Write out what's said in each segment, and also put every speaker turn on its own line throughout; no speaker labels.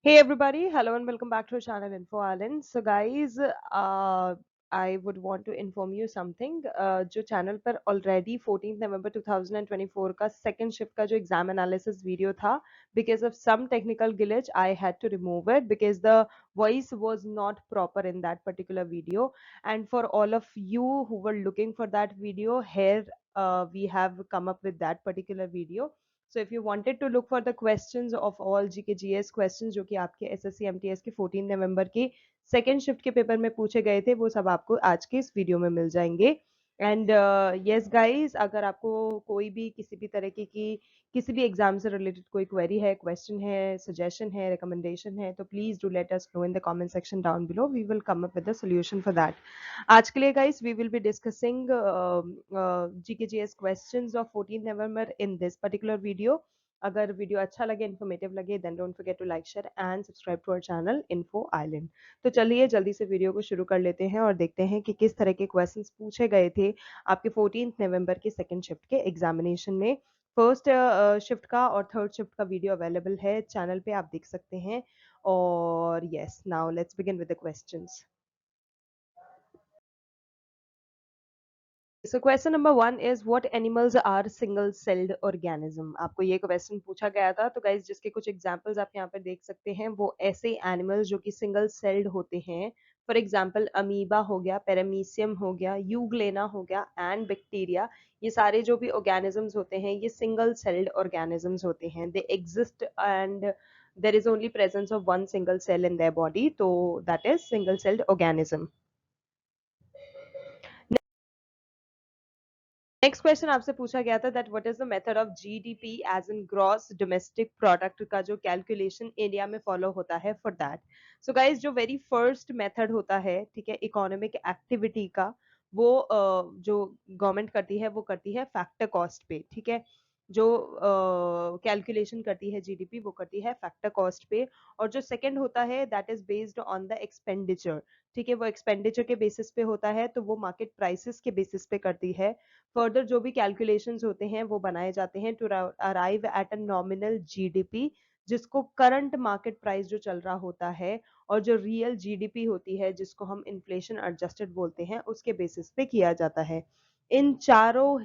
Hey everybody, hello and welcome back to our channel Info Island. So guys, I would want to inform you something. जो channel पर already 14th November 2024 का second shift का जो exam analysis video था, because of some technical glitch, I had to remove it because the voice was not proper in that particular video. And for all of you who were looking for that video, here we have come up with that particular video. So if you wanted to look for the questions of all GK GS questions जो कि आपके SSC MTS के 14 नवंबर के second shift के paper में पूछे गए थे, वो सब आपको आज के इस वीडियो में मिल जाएंगे. एंड यस गाइस, अगर आपको कोई भी किसी भी तरह की किसी भी एग्जाम से रिलेटेड कोई क्वेरी है, क्वेश्चन है, सजेशन है, रिकमेंडेशन है, तो please do let us know in the comment section down below. We will come up with the solution for that. आज के लिए guys we will be discussing GKGS questions of 14 November in this particular video. अगर video अच्छा लगे, informative लगे, then don't forget to like, share and subscribe to our channel Info Island. तो चलिए जल्दी से वीडियो को शुरू कर लेते हैं और देखते हैं कि किस तरह के क्वेश्चंस पूछे गए थे आपके 14 नवंबर के सेकंड शिफ्ट के एग्जामिनेशन में. फर्स्ट शिफ्ट का और थर्ड शिफ्ट का वीडियो अवेलेबल है चैनल पे, आप देख सकते हैं. और yes, now let's begin with the questions. So question number 1 is what animals are single celled organism. आपको ये क्वेश्चन पूछा गया था. तो गाइस, जिसके कुछ एग्जांपल्स आप यहाँ पर देख सकते हैं, वो ऐसे एनिमल्स जो कि सिंगल सेल्ड होते हैं. फॉर एग्जांपल अमीबा हो गया, पेरामीशियम हो गया, यूग्लेना हो गया एंड बैक्टीरिया. ये सारे जो भी ऑर्गेनिजम्स होते हैं, ये सिंगल सेल्ड ऑर्गेनिजम्स होते हैं. They exist and there is only presence of one single cell in their body, तो that is single celled organism. Next question आपसे पूछा गया था that what is the method of GDP as in gross domestic product का जो calculation India में follow होता है फॉर दैट. सो गाइस, जो वेरी फर्स्ट मेथड होता है, ठीक है, इकोनॉमिक एक्टिविटी का, वो जो गवर्नमेंट करती है वो करती है फैक्टर कॉस्ट पे. ठीक है, जो कैलकुलेशन करती है जीडीपी वो करती है फैक्टर कॉस्ट पे. और जो सेकंड होता है that is based on the expenditure. ठीक है, वो एक्सपेंडिचर के बेसिस पे होता है, तो वो मार्केट प्राइसेस के बेसिस पे करती है. फर्दर जो भी कैलकुलेशंस होते हैं वो बनाए जाते हैं to arrive at a nominal GDP, जिसको करंट मार्केट प्राइस जो चल रहा होता है, और जो रियल जीडीपी होती है जिसको हम इन्फ्लेशन एडजस्टेड बोलते हैं, उसके बेसिस पे किया जाता है. इन चारों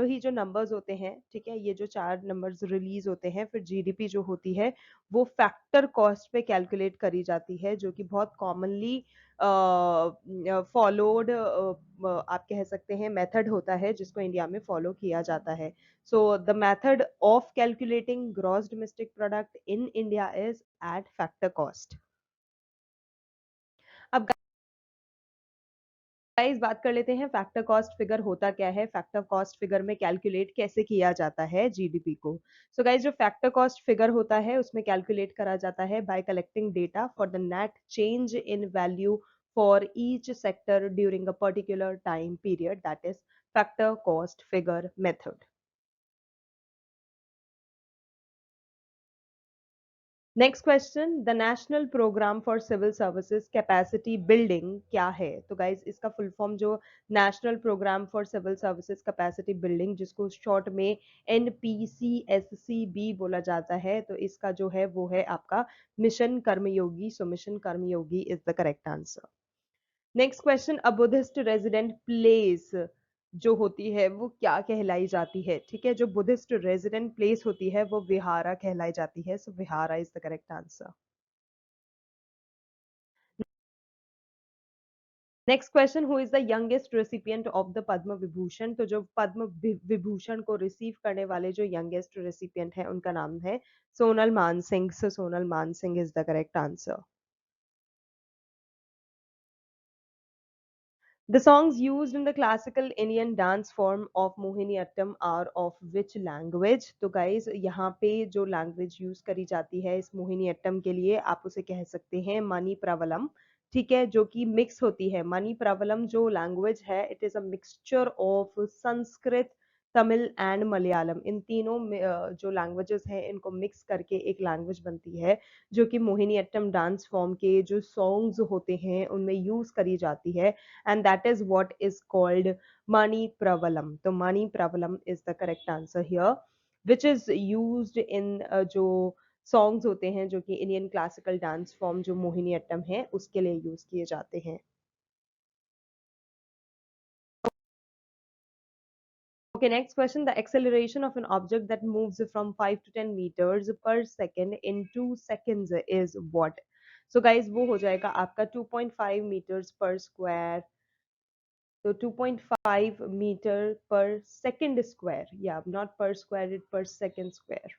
ही जो नंबर्स होते हैं, ठीक है, ये जो चार नंबर्स रिलीज होते हैं, फिर जीडीपी जो होती है वो फैक्टर कॉस्ट पे कैलकुलेट करी जाती है, जो कि बहुत कॉमनली फॉलोड आप कह सकते हैं मेथड होता है जिसको इंडिया में फॉलो किया जाता है. So the method of calculating gross domestic product in India is eight factor cost. अब गाइस बात कर लेते हैं फैक्टर कॉस्ट फिगर होता क्या है, फैक्टर कॉस्ट फिगर में कैलकुलेट कैसे किया जाता है जीडीपी को. सो गाइस, जो फैक्टर कॉस्ट फिगर होता है उसमें कैलकुलेट करा जाता है by collecting data for the net change in value for each sector during a particular time period, that is factor cost figure method. Next question, the national program for civil services capacity building क्या है. तो guys, इसका full form जो national program for civil services capacity building, जिसको short में NPCSCB बोला जाता है, तो इसका जो है वो है आपका mission Karmayogi. So mission Karmayogi is the correct answer. Next question, a Buddhist resident place जो होती है वो क्या कहलाई जाती है. ठीक है, जो बुद्धिस्ट रेजिडेंट प्लेस होती है वो विहारा कहलाई जाती है. So vihara is the correct answer. Next question, who is the youngest recipient of the Padma Vibhushan. तो जो पद्म विभूषण को रिसीव करने वाले जो यंगेस्ट रेसिपिएंट है उनका नाम है Sonal Mansingh. So Sonal Mansingh is the correct answer. The songs used in the classical Indian dance form of Mohiniyattam are of which language? तो guys, यहाँ पे जो language use करी जाती है इस मोहिनीअट्टम के लिए, आप उसे कह सकते हैं मनी प्रवलम. ठीक है, जो कि मिक्स होती है. मनी प्रवलम जो लैंग्वेज है, it is a mixture of Sanskrit, Tamil and Malayalam. इन तीनों जो लैंग्वेजेस हैं इनको मिक्स करके एक लैंग्वेज बनती है, जो कि मोहिनीअट्टम डांस फॉर्म के जो सॉन्ग्स होते हैं उनमें यूज करी जाती है. And that is what is called Mani Pravalam. तो Mani Pravalam is the correct answer here, which is used in जो सॉन्ग्स होते हैं जो कि इंडियन क्लासिकल डांस फॉर्म जो मोहिनी अट्टम है उसके लिए यूज किए जाते हैं. Okay, next question. The acceleration of an object that moves from 5 to 10 meters per second in 2 seconds is what? So guys, वो हो जाएगा आपका 2.5 meters per square. So 2.5 meter per second square. Yeah, not per square, it per second square.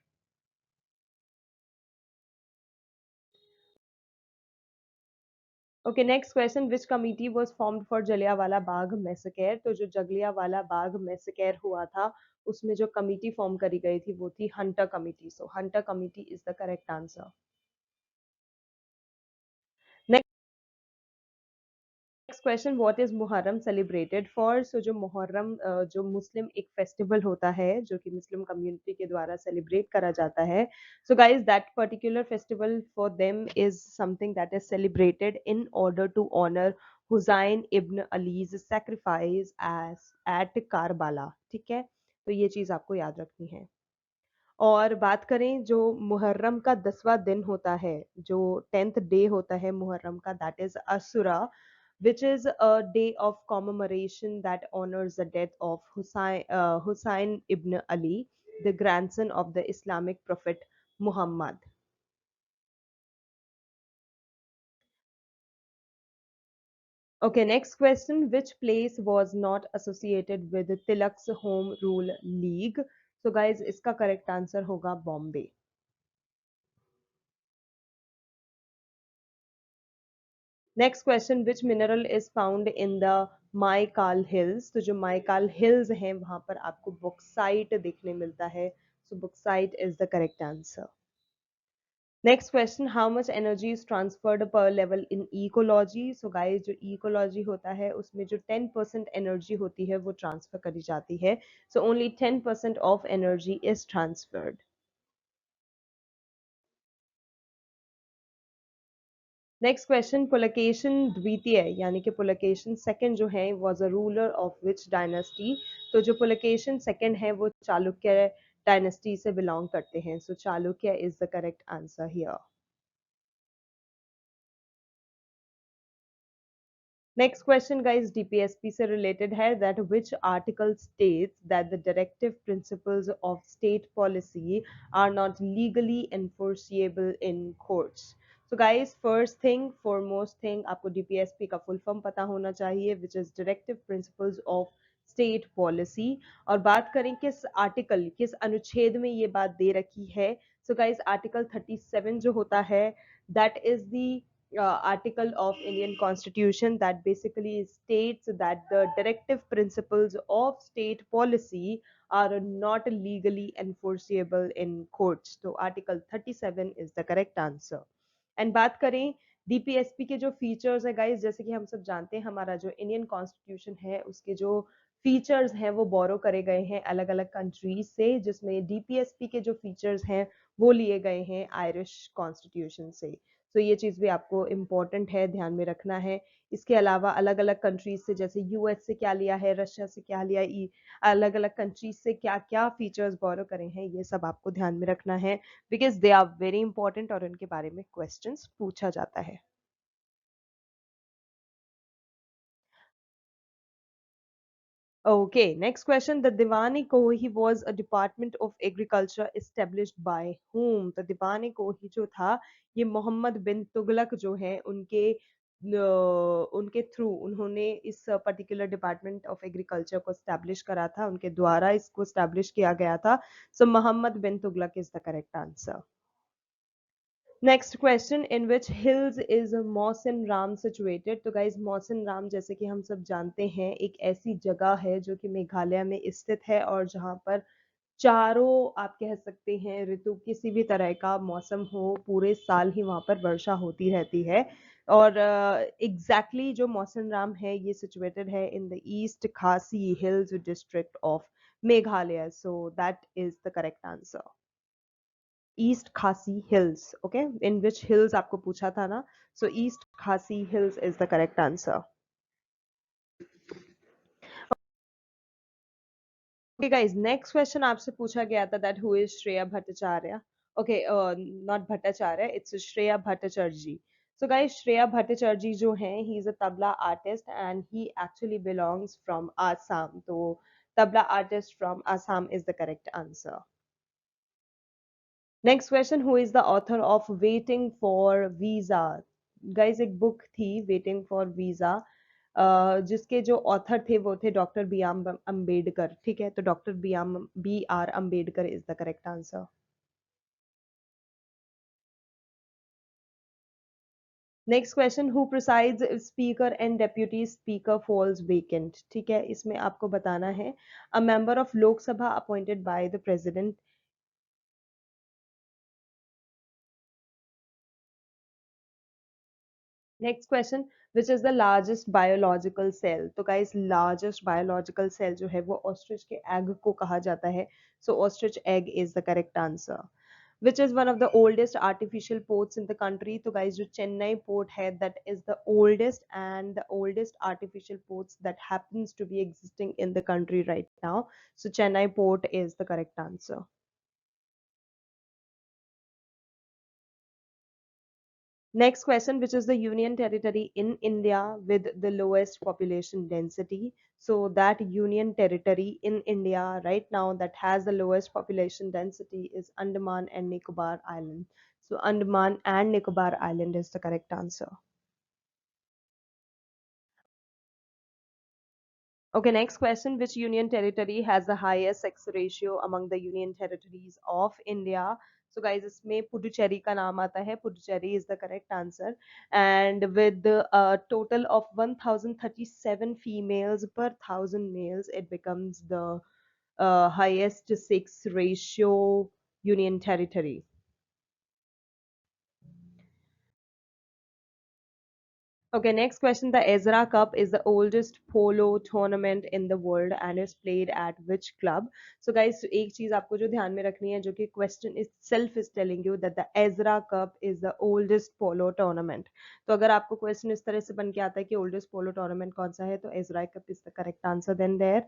Okay, next question. Which committee was formed for Jallianwala Bagh massacre? तो जो जलियांवाला बाग मैसेकेर हुआ था उसमें जो कमिटी फॉर्म करी गई थी वो थी Hunter committee. So Hunter committee is the correct answer. Next question. What is Muharram celebrated for? So जो मुहर्रम जो मुस्लिम एक फेस्टिवल होता है जो कि मुस्लिम कम्युनिटी के द्वारा सेलिब्रेट करा जाता है. So guys that particular festival for them is something that is celebrated in order to honour Hussain ibn Ali's sacrifice as at Karbala. ठीक है, तो ये चीज आपको याद रखनी है. और बात करें जो मुहर्रम का 10वां दिन होता है, जो 10th डे होता है मुहर्रम का, that is Ashura, which is a day of commemoration that honors the death of Hussein ibn Ali, the grandson of the Islamic prophet Muhammad. Okay, next question. Which place was not associated with Tilak's Home Rule League? So guys, इसका correct answer होगा Bombay. Next question. Which mineral is found in the Maikal hills? तो जो माइकाल hills हैं वहां पर आपको bauxite देखने मिलता है. So bauxite is the correct answer. Next question. How much energy is transferred per level in ecology? So guys, जो इकोलॉजी होता है उसमें जो 10% एनर्जी होती है वो ट्रांसफर करी जाती है. So only 10% of energy is transferred. Next question. Pulakeshin द्वितीय यानी कि पुलकेशन सेकंड जो है was a ruler of which dynasty? तो जो पुलकेशन सेकंड है वो चालुक्य डायनेस्टी से बिलोंग करते हैं. So Chalukya is the correct answer here. Next question guys DPSP से रिलेटेड है. That which article states that the directive principles of state policy are not legally enforceable in courts? So guys, first thing foremost thing आपको DPSP का full form पता होना चाहिए, which is directive principles of state policy. और बात करें किस article, किस अनुच्छेद में ये बात दे रखी है. सो गाइस, आर्टिकल 37 जो होता है that is the article of Indian Constitution that basically states that the directive principles of state policy are not legally enforceable in courts. So Article 37 is the correct answer. And बात करें DPSP के जो features है guys, जैसे कि हम सब जानते हैं हमारा जो इंडियन कॉन्स्टिट्यूशन है उसके जो फीचर्स हैं वो बोरो करे गए हैं अलग अलग कंट्रीज से, जिसमें डीपीएसपी के जो फीचर्स हैं वो लिए गए हैं आयरिश कॉन्स्टिट्यूशन से. तो ये चीज भी आपको इम्पोर्टेंट है, ध्यान में रखना है. इसके अलावा अलग अलग कंट्रीज से, जैसे यूएस से क्या लिया है, रशिया से क्या लिया, अलग अलग कंट्रीज से क्या क्या फीचर्स बोरो करे हैं, ये सब आपको ध्यान में रखना है, because they are very important और इनके बारे में क्वेश्चंस पूछा जाता है. Okay, next question. The Diwani Kohi was a department of agriculture established by whom? तो दीवानी कोही जो था ये मोहम्मद बिन तुगलक जो है उनके थ्रू उन्होंने इस पर्टिकुलर डिपार्टमेंट ऑफ एग्रीकल्चर को स्टैब्लिश करा था, उनके द्वारा इसको स्टैब्लिश किया गया था. So Muhammad bin Tughlaq is the correct answer. Next question. In which hills is Mawsynram situated? तो गाइज मौसिन राम जैसे कि हम सब जानते हैं एक ऐसी जगह है जो कि मेघालय में स्थित है और जहाँ पर चारों आप कह सकते हैं ऋतु, किसी भी तरह का मौसम हो पूरे साल ही वहां पर वर्षा होती रहती है. और एग्जैक्टली जो मौसिन राम है ये सिचुएटेड है इन द ईस्ट खासी hills district of Meghalaya. So that is the correct answer. East खासी hills. Okay, in which hills आपको पूछा था ना. सो ईस्ट खासी hills is the correct answer. Okay guys, next question आपसे पूछा गया था that who is Shreya Bhattacharya. Okay, not Bhattacharya, it's Shreya Bhattacharjee. So guys, Shreya Bhattacharjee जो हैं, he is a tabla artist and he actually belongs from Assam. So tabla artist from Assam is the correct answer. Next question, who is the author of Waiting for Visa? Guys, एक book थी Waiting for Visa, जिसके जो author थे वो थे doctor B R Ambedkar. ठीक है, तो doctor B R Ambedkar is the correct answer. Next question, who presides if speaker and deputy speaker falls vacant. ठीक है, इसमें आपको बताना है a member of Lok Sabha appointed by the president. Next question, which is the largest biological cell. तो guys, largest biological cell जो है वो ऑस्ट्रिच के एग को कहा जाता है. So ostrich egg is the correct answer. Which is one of the oldest artificial ports in the country. तो guys, जो चेन्नई पोर्ट है, that is the oldest and the oldest artificial ports that happens to be existing in the country right now. So Chennai port is the correct answer. Next question, which is the union territory in India with the lowest population density? So that union territory in India right now that has the lowest population density is Andaman and Nicobar Island. So Andaman and Nicobar Island is the correct answer. Okay, next question. Which union territory has the highest sex ratio among the union territories of India? So guys, इसमें पुडुचेरी का नाम आता है. Puducherry is the correct answer. And with a total of 1037 females per 1000 males, it becomes the highest sex ratio union territory. Okay, next question. The Ezra Cup is the oldest polo tournament in the world and is played at which club? So guys, एक चीज आपको जो ध्यान में रखनी है, जो कि question itself is telling you that the Ezra Cup is the oldest polo tournament. तो अगर आपको question इस तरह से बन के आता है कि oldest polo tournament कौन सा है, तो Ezra Cup is the correct answer then there.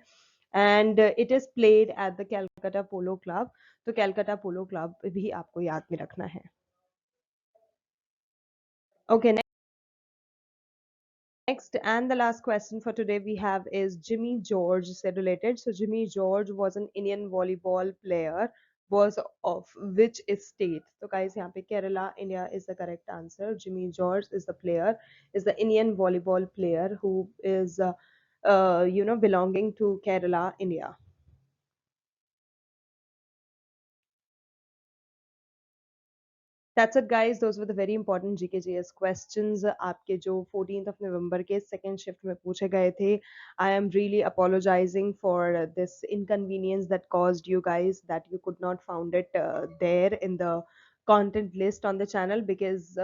And it is played at the Calcutta Polo Club. तो Calcutta Polo Club भी आपको याद में रखना है. Okay, next and the last question for today we have is Jimmy George said related. So Jimmy George was an Indian volleyball player. Was of which state? So guys, यहाँ पे Kerala, India is the correct answer. Jimmy George is the player, is the Indian volleyball player who is, belonging to Kerala, India. That's it guys, those were the very important GKGS questions आपके जो 14th of November के second shift में पूछे गए थे. I am really apologizing for this inconvenience that caused you guys, that you could not found it there in the content list on the channel, because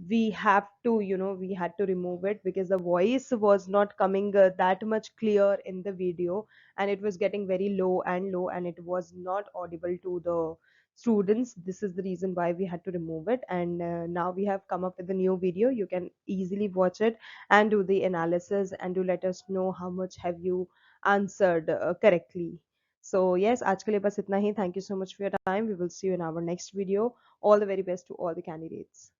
we have to, we had to remove it because the voice was not coming that much clear in the video, and it was getting very low and low, and it was not audible to the students. This is the reason why we had to remove it, and now we have come up with a new video. You can easily watch it and do the analysis and do let us know how much have you answered correctly. So yes, आज के लिए बस इतना ही. Thank you so much for your time. We will see you in our next video. All the very best to all the candidates.